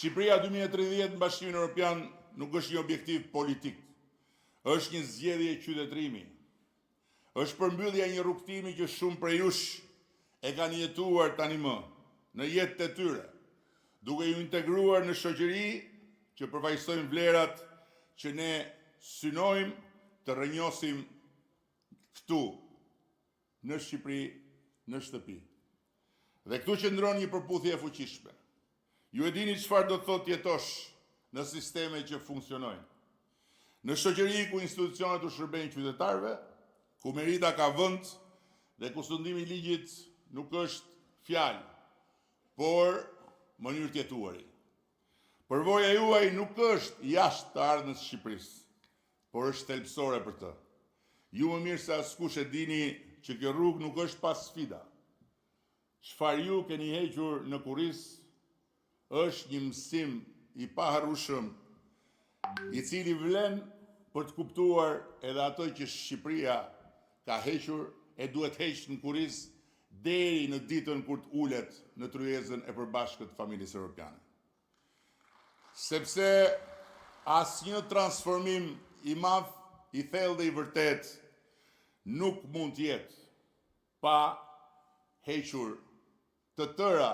Shqipëria 2030 në Bashkimin Evropian nuk është një objektiv politik, është një zgjedhje qytetërimi, është përmbyllja e një rrugtimi që shumë prej jush e kanë jetuar tani më në jetët e tyre, duke ju integruar në shoqëri që përfaqësojnë vlerat që ne synojmë të rrënjosim këtu, në Shqipëri, në shtëpi. Dhe këtu qëndron një përputhje e fuqishme. Ju e dini çfarë do të thotë jetosh në sisteme që funksionojnë. Në shoqëri ku institucionet u shërbejnë qytetarëve, ku merita ka vend dhe ku sundimi i ligjit nuk është fjalë, por mënyrë tjetuari. Përvoja juaj nuk është jashtë të ardhmës së Shqipërisë, por është thelbësore për të. Ju më mirë se askush e dini që kjo rrugë nuk është pas sfida. Çfarë ju keni hequr në kurriz është një mësim i paharrueshëm, i cili vlen për të kuptuar edhe ato që Shqipëria ka hequr e duhet heqë në kurriz deri në ditën kur të ulet në tryezën e përbashkët të familjes evropiane. Sepse asnjë transformim i madh, i thellë dhe i vërtet nuk mund të jetë pa hequr të tëra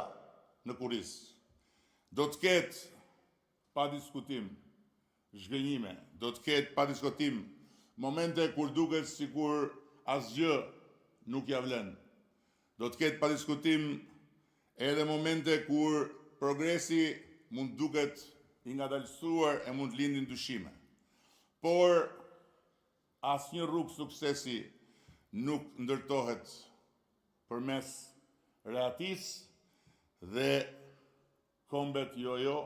në kurriz. Do të ketë pa diskutim zhgënjime, do të ketë pa diskutim momente kur duket sikur asgjë nuk ja vlen. Do të ketë pa diskutim edhe momente kur progresi mund duket i ngadalësuar e mund lindin dyshime. Por asnjë rrugë suksesi nuk ndërtohet përmes rehatisë dhe kombet jo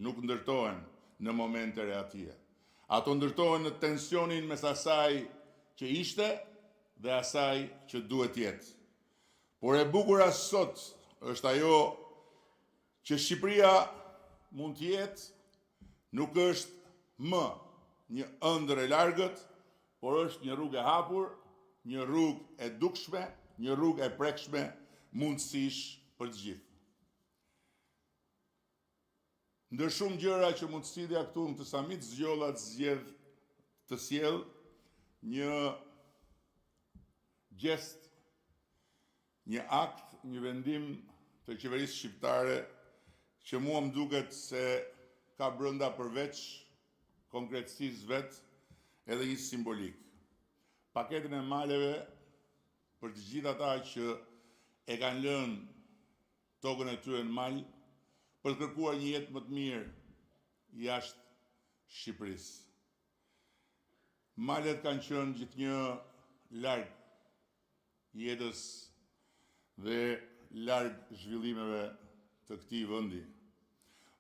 nuk ndërtohen në momente rehatie. Ato ndërtohen në tensionin mes asaj që ishte dhe asaj që duhet jetë. Por e bukura sot është ajo që Shqipëria mund të jetë, nuk është më një ëndër e largët, por është një rrugë e hapur, një rrugë e dukshme, një rrugë e prekshme mundësish për të gjithë. Ndër shumë gjëra që mund të sidhja këtu në të samit, zgjolla të sjell një gjest, një akt, një vendim të qeverisë shqiptare që mua më duket se ka brenda përveç konkretësisë vetë edhe një simbolik. Paketën e maleve për të gjithë ata që e kanë lënë tokën e tyre në mal për të kërkuar një jetë më të mirë jashtë Shqipërisë. Malet kanë qenë gjithnjë larg jetës dhe larg zhvillimeve të këtij vendi.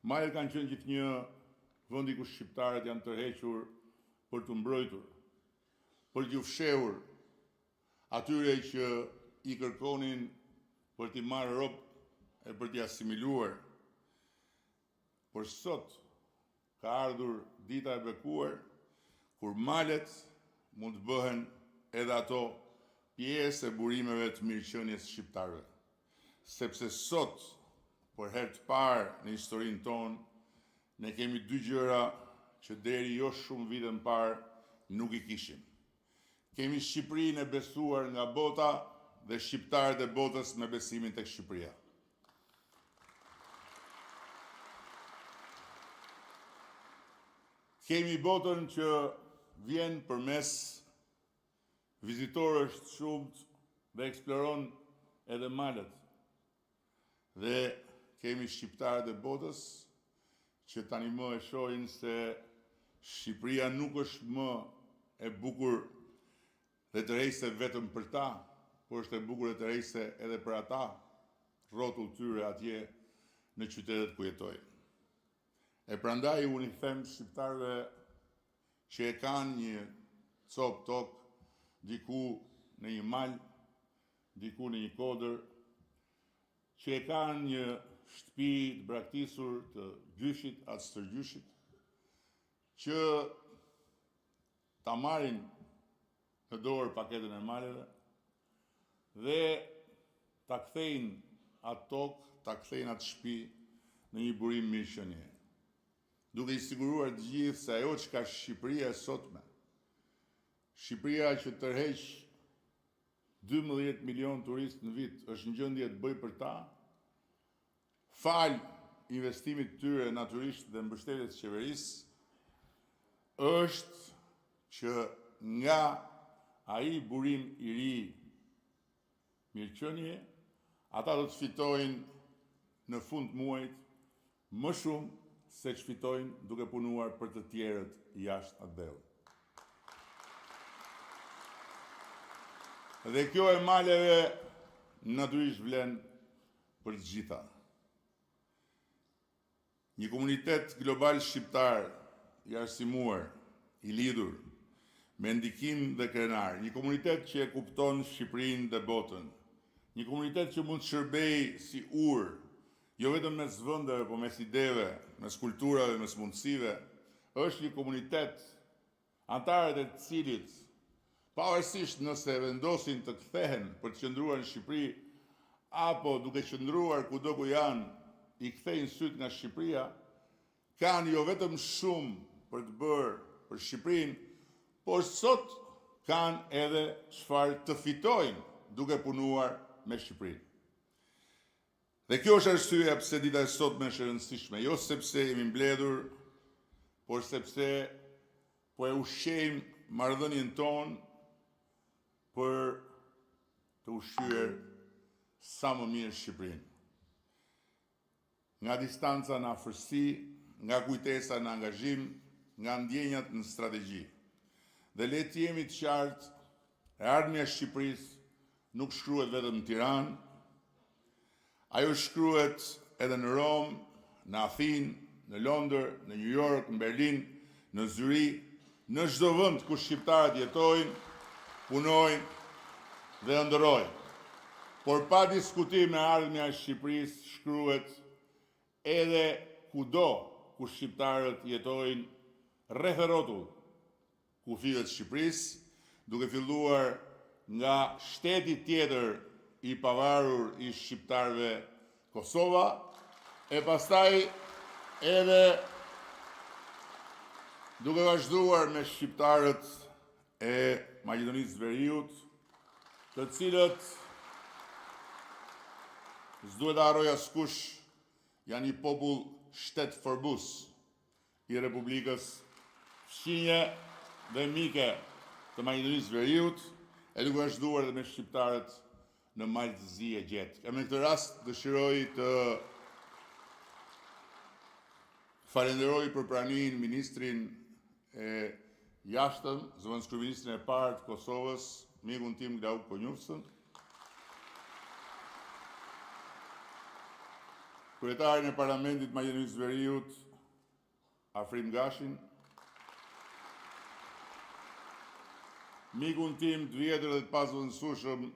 Malet kanë qenë gjithnjë vendi ku shqiptarët janë tërhequr për të mbrojtur, për t'u fshehur atyre që i kërkonin për t'i marrë rob e për t'i asimiluar. Por sot ka ardhur dita e bekuar, kur malet mund të bëhen edhe ato pjesë e burimeve të mirëqenies shqiptarëve. Sepse sot, për herë të parë në historinë tonë, ne kemi dy gjëra që deri jo shumë vite më parë nuk i kishim. Kemi Shqipërinë e besuar nga bota dhe shqiptarët e botës me besimin tek Shqipëria. Kemi botën që vjen përmes vizitorësh të shumt dhe eksploron edhe malet. Dhe kemi shqiptarët e botës që tani më e shohin se Shqipëria nuk është më e bukur dhe të rejse vetëm për ta, por është e bukur dhe të rejse edhe për ata, rrotull tyre atje në qytetet ku jetojnë. E prandaj unë i them shqiptarëve që e kanë një copë tokë, diku në një mal, diku në një kodër, që e kanë një shtëpi të braktisur të gjyshit, atë stërgjyshit, që ta marrin në dorë paketën e maleve dhe ta kthejnë atë tokë, ta kthejnë atë shtëpi në një burim mirëqenie. duke i siguruar të gjithë se ajo që ka Shqipëria e sotme, Shqipëria që tërheq 12 milion turistë në vit, është në gjendje të bëjë për ta, fal investimit tyre natyrisht dhe mbështetjes së qeverisë, është që nga ai burim i ri mirëqenie, ata do të fitojnë në fund muajit më shumë se që fitojnë duke punuar për të tjerët jashtë atë dellë. Dhe kjo e maleve natyrisht vlen për të gjitha. Një komunitet global shqiptar i arsimuar, i lidhur, me ndikim dhe krenar, një komunitet që e kupton Shqipërinë dhe botën, një komunitet që mund të shërbej si urë, jo vetëm mes vëndeve, po mes ideve, mes kulturave, mes mundësive, është një komunitet antarët e të cilit, pavarësisht nëse vendosin të kthehen për të qëndruar në Shqipëri, apo duke qëndruar kudo ku janë, i kthejnë syt nga Shqipëria, kanë jo vetëm shumë për të bërë për Shqipërinë, por sot kanë edhe çfarë të fitojnë duke punuar me Shqipërinë. Dhe kjo është arsyeja pse dita e sotme është e rëndësishme, jo sepse jemi mbledhur, por sepse po e ushqejmë marrëdhënien tonë për të ushqyer sa më mirë Shqipërinë. Nga distanca në afërsi, nga kujtesa në angazhim, nga ndjenjat në strategji. Dhe le të jemi të qartë, e ardhmja e Shqipërisë nuk shkruhet vetëm në Tiranë, ajo shkruhet edhe në Rom, në Athinë, në Londër, në New York, në Berlin, në Zyri, në çdo vend ku shqiptarët jetojnë, punojnë dhe ëndërrojnë. Por pa diskutim e ardhmja e Shqipërisë shkruhet edhe kudo ku shqiptarët jetojnë rreth e rrotull kufive të Shqipërisë, duke filluar nga shteti tjetër i pavarur i shqiptarëve Kosova, e pastaj edhe duke vazhduar me shqiptarët e Maqedonisë Veriut, të cilët s'duhet ta harroj askush, janë një popull shtetëforbus i Republikës fqinje dhe mike të Maqedonisë Veriut, e duke vazhduar edhe me shqiptarët në Maltëzi e Gjetë. E me këtë rast dëshiroj të falenderoj për pranimin ministrin e jashtëm, zëvendës kryeministrin e parë të Kosovës, mikun tim Glauk Konjufsën, kryetarin e Parlamentit Maqedonisë Veriut, Afrim Gashin, mikun tim të vjetër dhe të pasvendësueshëm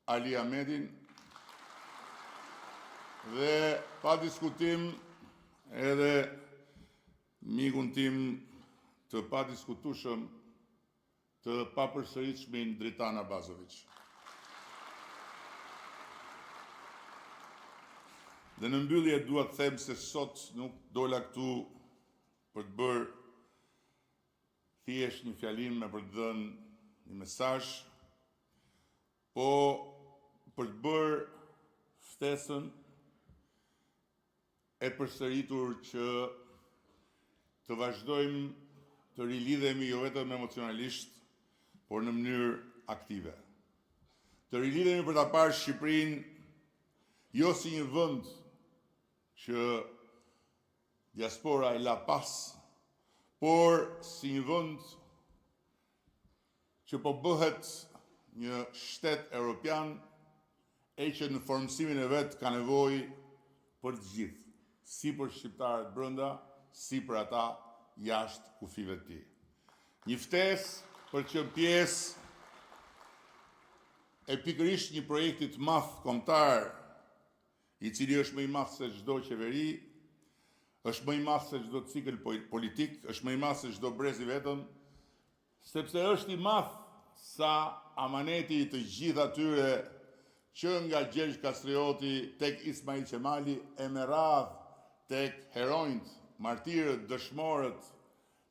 Ali Ahmedin, dhe pa diskutim edhe mikun tim të pa diskutueshëm të papërsëritshmin Dritan Abazović. Dhe në mbyllje dua të them se sot nuk dola këtu për të bërë thjesht një fjalim me për të dhënë një mesazh, po për të bërë ftesën e përsëritur që të vazhdojmë të rilidhemi jo vetëm emocionalisht, por në mënyrë aktive. Të rilidhemi për ta parë Shqipërinë jo si një vend që diaspora e la pas, por si një vend që po bëhet një shtet evropian e që në formësimin e vet ka nevojë për të gjithë, si për shqiptarët brenda, si për ata jashtë kufive të tij. Një ftesë për të qenë pjesë e pikërisht një projekti të madh kombëtar, i cili është më i madh se çdo qeveri, është më i madh se çdo cikël politik, është më i madh se çdo brez i vetëm, sepse është i madh sa amaneti i të gjithë atyre që nga Gjergj Kastrioti tek Ismail Qemali e me radhë tek heronjt martirët, dëshmorët,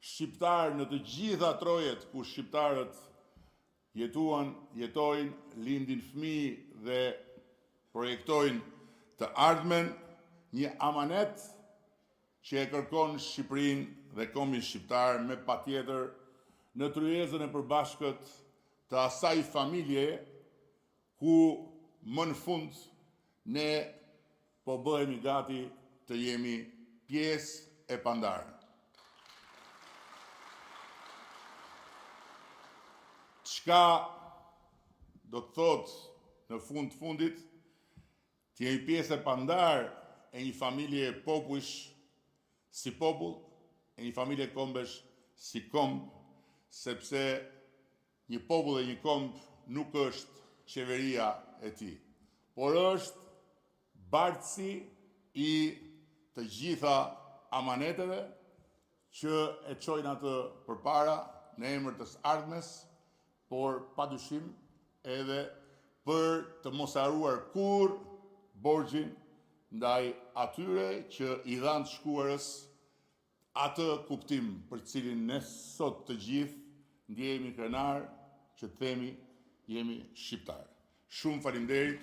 shqiptarë në të gjitha trojet ku shqiptarët jetojnë, lindin fëmijë dhe projektojnë të ardhmen, një amanet që e kërkon Shqipërinë dhe kombin shqiptar me patjetër në tryezën e përbashkët të asaj familje ku më në fund ne po bëhemi gati të jemi pjesë e pandarë. Çka do të thotë në fundit të jemi pjesë e pandarë e një familje popujsh si popull, e një familje kombesh si komb, sepse një popull e një komb nuk është qeveria e tij, por është bartësi i të gjitha amaneteve që e çojnë atë përpara në emër të ardhmes, por padyshim edhe për të mos harruar kur borxhin ndaj atyre që i dhanë të shkuarës atë kuptim për cilin ne sot të gjithë ndjehemi krenar që të themi jemi shqiptar. Shumë faleminderit.